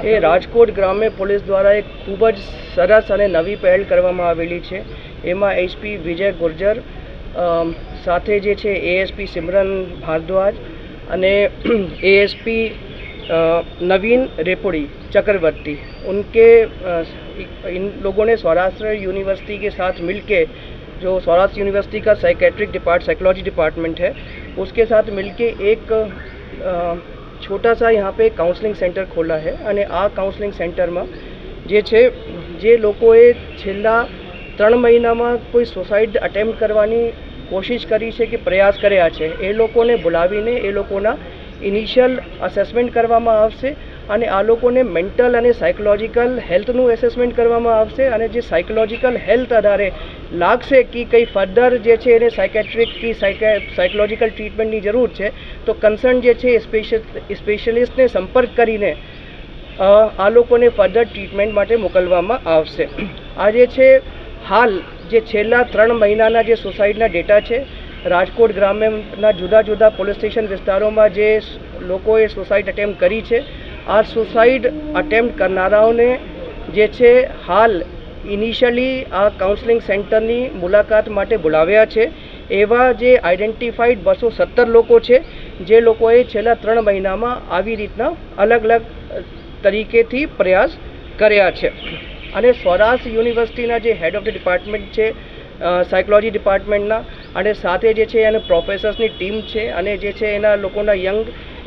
એ રાજકોટ ગ્રામ્ય પોલીસ દ્વારા એક ખૂબ જ સરસ અને નવી પહેલ કરવામાં આવેલી છે। એમાં એસપી વિજય ગુર્જર સાથે જે છે એએસપી સિમરન ભારદ્વાજ અને एएसपी नवीन रेपुड़ी चक्रवर्ती इन लोगों ने सौराष्ट्र यूनिवर्सिटी के साथ मिलके जो सौराष्ट्र यूनिवर्सिटी का साइकोलॉजी डिपार्टमेंट है उसके साथ मिलके एक छोटा सा यहाँ पे काउंसलिंग सेंटर खोला है। અને આ કાઉન્સલિંગ સેન્ટરમાં જે લોકોએ છેલ્લા 3 મહિનામાં કોઈ સુસાઇડ અટેમ્પ્ટ કરવાની કોશિશ કરી છે કે પ્રયાસ કર્યા છે એ લોકોને બોલાવીને એ લોકોના ઇનિશિયલ અસેસમેન્ટ કરવામાં આવશે અને આ લોકોને મેન્ટલ અને સાયકોલોજીકલ હેલ્થનું એસેસમેન્ટ કરવામાં આવશે અને જે સાયકોલોજીકલ હેલ્થ આધારે લાગશે કે કંઈ ફર્ધર જે છે એને સાયકેટ્રિક કે સાયકોલોજીકલ ટ્રીટમેન્ટની જરૂર છે તો કન્સર્ન જે છે સ્પેશિયલિસ્ટને સંપર્ક કરીને આ લોકોને ફર્ધર ટ્રીટમેન્ટ માટે મોકલવામાં આવશે। આ જે છે હાલ જે છેલ્લા 3 મહિનાના જે સુસાઇડના ડેટા છે રાજકોટ ગ્રામ્યના જુદા જુદા પોલીસ સ્ટેશન વિસ્તારોમાં જે લોકોએ સુસાઇડ અટેમ્પ્ટ કરી છે આ સુસાઇડ અટેમ્પ્ટ કરનારાઓને જે છે હાલ ઇનિશિયલી આ કાઉન્સલિંગ સેન્ટરની મુલાકાત માટે બોલાવ્યા છે। એવા જે આઈડેન્ટિફાઈડ 217 લોકો છે જે લોકોએ છેલ્લા 3 મહિનામાં આવી રીતના અલગ અલગ તરીકેથી પ્રયાસ કર્યા છે અને સૌરાષ્ટ્ર યુનિવર્સિટીના જે હેડ ઓફ ધ ડિપાર્ટમેન્ટ છે સાયકોલોજી ડિપાર્ટમેન્ટના અને સાથે જે છે એના પ્રોફેસર્સની ટીમ છે અને જે છે એના લોકોના યંગ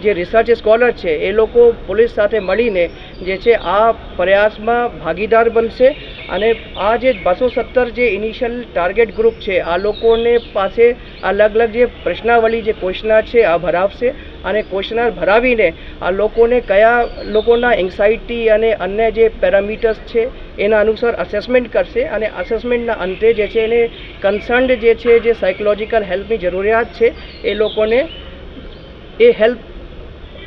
જે રિસર્ચ સ્કોલર છે એ લોકો પોલીસ સાથે મળીને જે છે આ પ્રયાસમાં ભાગીદાર બનશે અને આ જે 217 જે ઇનિશિયલ ટાર્ગેટ ગ્રુપ છે આ લોકોને પાસે અલગ અલગ જે પ્રશ્નાવલી જે ક્વેશ્ચનર છે આ ભરાવશે અને ક્વેશ્ચનર ભરાવીને આ લોકોને કયા લોકોના એન્ઝાઇટી અને અન્ય જે પેરામીટર્સ છે એના અનુસાર અસેસમેન્ટ કરશે અને અસેસમેન્ટના અંતે જે છે એને કન્સર્ન્ડ જે છે જે સાયકોલોજીકલ હેલ્પની જરૂરિયાત છે એ લોકોને એ હેલ્પ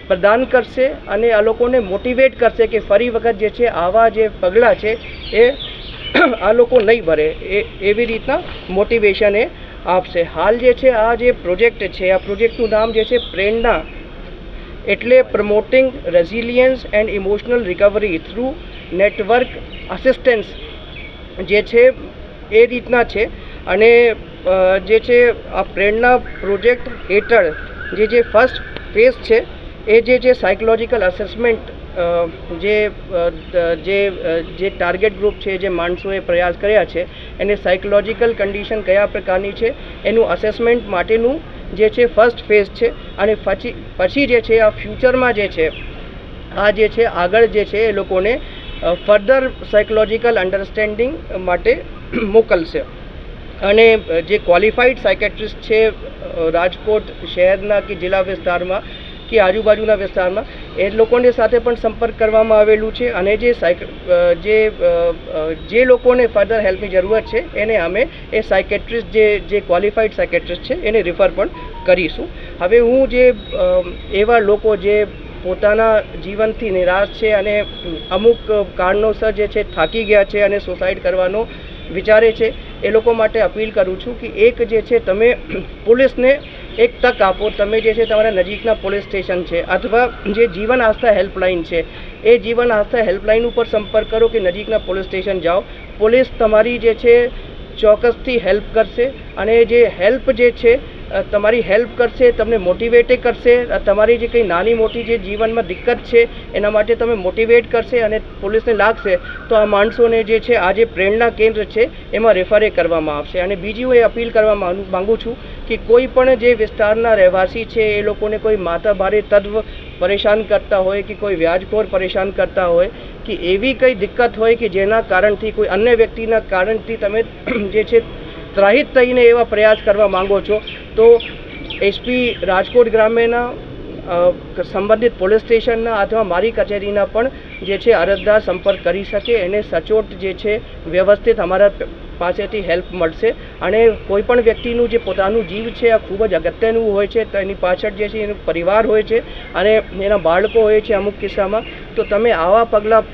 પ્રદાન કરશે અને આ લોકોને મોટિવેટ કરશે કે ફરી વખત જે છે આવા જે પગલાં છે એ આ લોકો નહીં ભરે એવી રીતના મોટિવેશન એ આપશે। હાલ જે છે આ જે પ્રોજેક્ટ છે આ પ્રોજેક્ટનું નામ જે છે પ્રેરણા એટલે promoting resilience and emotional recovery through network assistance જે છે એ રીતના છે અને જે છે આ પ્રેરણા પ્રોજેક્ટ હેઠળ જે ફર્સ્ટ ફેઝ છે એ જે સાયકોલોજીકલ અસેસમેન્ટ જે ટાર્ગેટ ગ્રુપ છે જે માણસોએ પ્રયાસ કર્યા છે એને સાયકોલોજીકલ કન્ડિશન કયા પ્રકારની છે એનું અસેસમેન્ટ માટેનું જે છે ફર્સ્ટ ફેઝ છે અને પછી જે છે આ ફ્યુચરમાં જે છે આ જે છે આગળ જે છે એ લોકોને ફર્ધર સાયકોલોજીકલ અન્ડરસ્ટેન્ડિંગ માટે મોકલશે અને જે ક્વોલિફાઈડ સાયકેટ્રિસ્ટ છે રાજકોટ શહેરના કે જિલ્લા વિસ્તારમાં કે આજુબાજુના વિસ્તારમાં એ લોકોની સાથે પણ સંપર્ક કરવામાં આવેલું છે અને જે લોકોને ફર્ધર હેલ્પની જરૂરત છે એને અમે એ સાયકેટ્રિસ્ટ જે ક્વોલિફાઈડ સાયકેટ્રિસ્ટ છે એને રિફર પણ કરીશું। હવે હું જે એવા લોકો જે પોતાના જીવનથી નિરાશ છે અને અમુક કારણોસર જે છે થાકી ગયા છે અને સુસાઇડ કરવાનો વિચારે છે એ લોકો માટે અપીલ કરું છું કે એક જે છે તમે પોલીસને એક તક આપો। તમે જે છે તમારા નજીકના પોલીસ સ્ટેશન છે અથવા જે જીવન આસ્થા હેલ્પલાઇન છે એ જીવન આસ્થા હેલ્પલાઇન ઉપર સંપર્ક કરો કે નજીકના પોલીસ સ્ટેશન જાઓ। પોલીસ તમારી જે છે ચોક્કસથી હેલ્પ કરશે અને જે હેલ્પ જે છે તમારી હેલ્પ કરશે તમને મોટિવેટ કરશે તમારી જે કંઈ નાની મોટી જે જીવનમાં દિક્કત છે એના માટે તમે મોટિવેટ કરશે અને પોલીસને લાગશે તો આ માણસોને જે છે આ જે પ્રેરણા કેન્દ્ર છે એમાં રેફરે કરવામાં આવશે। અને બીજી હું એ અપીલ કરવા માગું છું કે કોઈ પણ જે વિસ્તારના રહેવાસી છે એ લોકોને કોઈ માથાભારે તત્વ પરેશાન કરતા હોય કે કોઈ વ્યાજખોર પરેશાન કરતા હોય કે એવી કંઈ દિક્કત હોય કે જેના કારણથી કોઈ અન્ય વ્યક્તિના કારણથી તમે જે છે ત્રાહિત થઈને એવા પ્રયાસ કરવા માંગો છો તો એસપી રાજકોટ ગ્રામ્યના સંબંધિત પોલીસ સ્ટેશનના અથવા મારી કચેરીના પણ જે છે અરજદાર સંપર્ક કરી શકે એને સચોટ જે છે વ્યવસ્થિત અમારા પાસેથી હેલ્પ મળશે અને કોઈ પણ વ્યક્તિનું જે પોતાનું જીવ છે આ ખૂબ જ અગત્યનું હોય છે તો એની પાછળ જે છે એનું પરિવાર હોય છે અને એના બાળકો હોય છે અમુક કિસ્સામાં તો તમે આવા પગલાં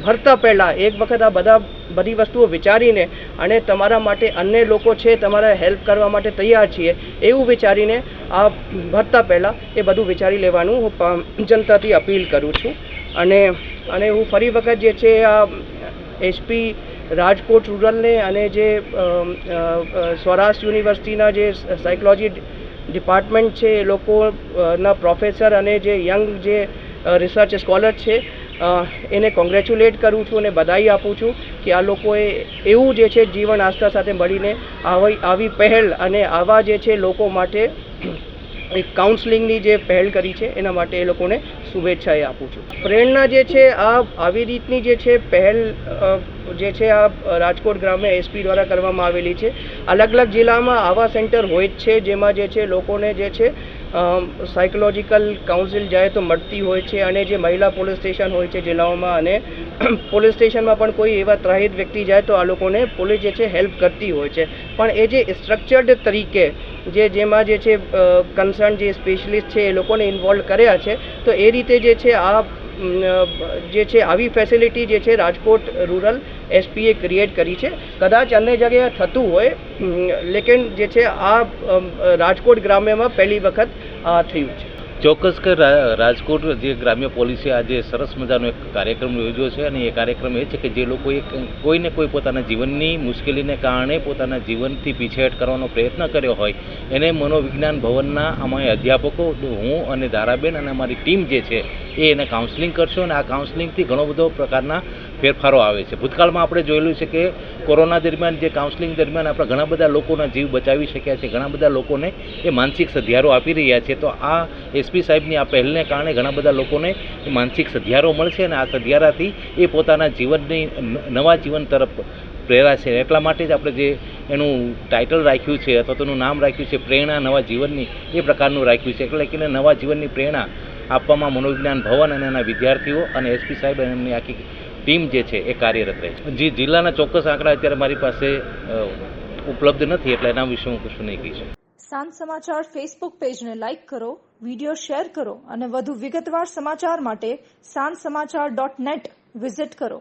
ભરતા પહેલાં એક વખત આ બધી વસ્તુઓ વિચારીને અને તમારા માટે અન્ય લોકો છે તમારા હેલ્પ કરવા માટે તૈયાર છીએ એવું વિચારીને આ ભરતા પહેલાં એ બધું વિચારી લેવાનું હું જનતાથી અપીલ કરું છું। અને અને હું ફરી વખત જે છે આ એસપી રાજકોટ રૂરલને અને જે સૌરાષ્ટ્ર યુનિવર્સિટીના જે સાયકોલોજી ડિપાર્ટમેન્ટ છે એ લોકોના પ્રોફેસર અને જે યંગ જે રિસર્ચ સ્કોલર છે એને કોંગ્રેચ્યુલેટ કરું છું અને બધાઈ આપું છું કે આ લોકોએ એવું જે છે જીવન આસ્થા સાથે મળીને આવી પહેલ અને આવા જે છે લોકો માટે એક કાઉન્સલિંગની જે પહેલ કરી છે એના માટે એ લોકોને શુભેચ્છાએ આપું છું. પ્રેરણા જે છે આવી રીતની જે છે પહેલ જે છે આ રાજકોટ ગ્રામ્ય એસપી દ્વારા કરવામાં આવેલી છે. અલગ અલગ જિલ્લામાં આવા સેન્ટર હોય જ છે જેમાં જે છે લોકોને જે છે સાયકોલોજીકલ કાઉન્સિલ જાય તો મળતી હોય છે અને જે મહિલા પોલીસ સ્ટેશન હોય છે જિલ્લાઓમાં અને પોલીસ સ્ટેશનમાં પણ કોઈ એવા ત્રાહિત વ્યક્તિ જાય તો આ લોકોને પોલીસ જે છે હેલ્પ કરતી હોય છે. પણ એ જે સ્ટ્રક્ચર્ડ તરીકે જેમાં જે છે કન્સર્ન જે સ્પેશિયલિસ્ટ છે એ લોકોને ઇન્વોલ્વ કર્યા છે તો એ રીતે જે છે આ જે છે આવી ફેસિલિટી જે છે રાજકોટ રૂરલ એસપીએ ક્રિએટ કરી છે. કદાચ અન્ય જગ્યાએ થતું હોય લેકિન જે છે આ રાજકોટ ગ્રામ્યમાં પહેલી વખત આ થયું છે. ચોક્કસ કે રાજકોટ જે ગ્રામ્ય પોલીસે આજે સરસ મજાનો એક કાર્યક્રમ યોજ્યો છે અને એ કાર્યક્રમ એ છે કે જે લોકોએ કોઈને કોઈ પોતાના જીવનની મુશ્કેલીને કારણે પોતાના જીવનથી પીછેહટ કરવાનો પ્રયત્ન કર્યો હોય એને મનોવિજ્ઞાન ભવનના અમારા અધ્યાપકો હું અને ધારાબેન અને અમારી ટીમ જે છે એને કાઉન્સલિંગ કરશો અને આ કાઉન્સલિંગથી ઘણો બધો પ્રકારના ફેરફારો આવે છે. ભૂતકાળમાં આપણે જોયેલું છે કે કોરોના દરમિયાન જે કાઉન્સલિંગ દરમિયાન આપણે ઘણા બધા લોકોના જીવ બચાવી શક્યા છે, ઘણા બધા લોકોને એ માનસિક સધિયારો આપી રહ્યા છે. તો આ એસપી સાહેબની આ પહેલને કારણે ઘણા બધા લોકોને માનસિક સધિયારો મળશે અને આ સધિયારાથી એ પોતાના જીવનની નવા જીવન તરફ પ્રેરાશે. એટલા માટે જ આપણે જે એનું ટાઇટલ રાખ્યું છે અથવા તેનું નામ રાખ્યું છે પ્રેરણા નવા જીવનની, એ પ્રકારનું રાખ્યું છે. એટલે કે નવા જીવનની પ્રેરણા આપવામાં મનોવિજ્ઞાન ભવન અને એના વિદ્યાર્થીઓ અને એસપી સાહેબ અને એમની આખી ટીમ જે છે એ કાર્યરત રહે છે. જિલ્લાના ચોક્કસ આંકડા અત્યારે મારી પાસે ઉપલબ્ધ નથી એટલે એના વિશે હું કશું નહીં કહી શકું. સાંજ સમાચાર ફેસબુક પેજને લાઇક કરો, વિડીયો શેર કરો અને વધુ વિગતવાર સમાચાર માટે sanssamachar.net વિઝિટ કરો.